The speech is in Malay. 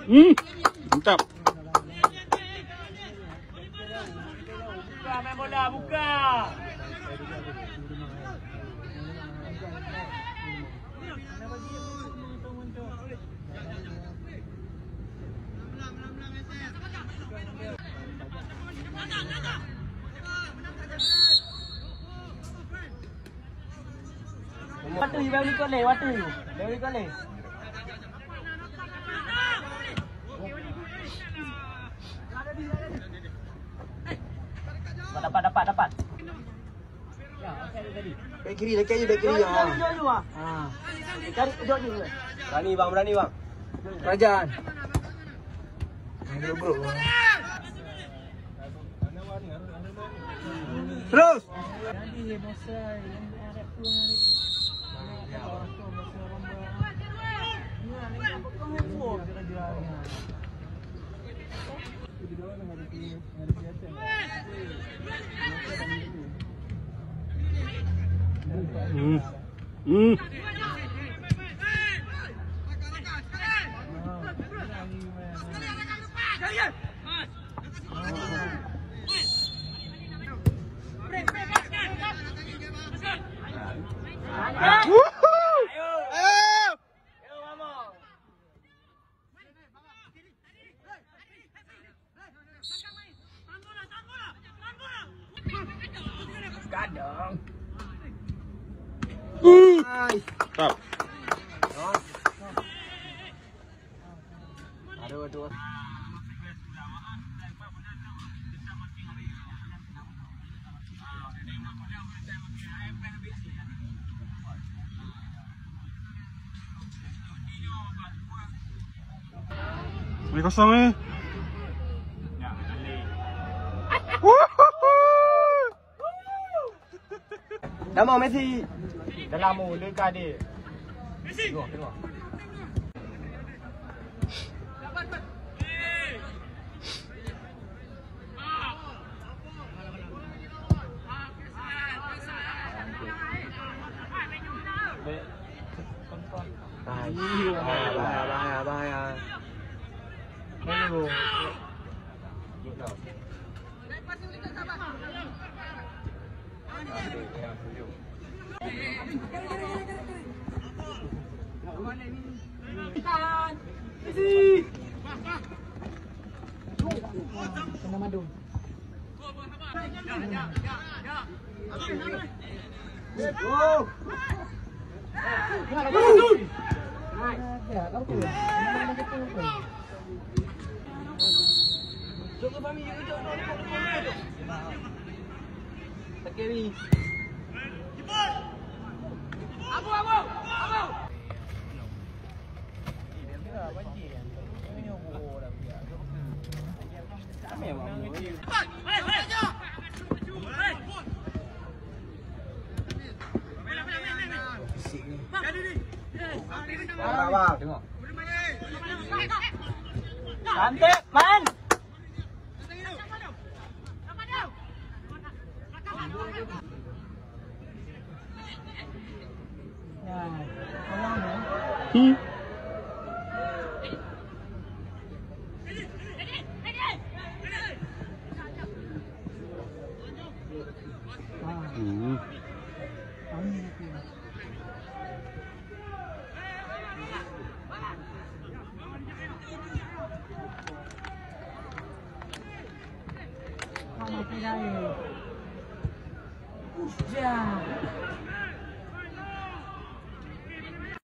Mantap. Buka main bola, buka. What do you very good? What do you very good? Dapat. Ya, okey tadi. Back kiri, dekat je back kiri. Cari jauh je. Berani bang. Kerajaan. Bro. Terus. Jadi masa yang Arab keluar Kadang. Stop. Aduh. Ini kosong ni. Nama Messi. dalam mula kah dia. Tengok. Bahaya. Kena madu. Tengok. Cantik, man. Jangan.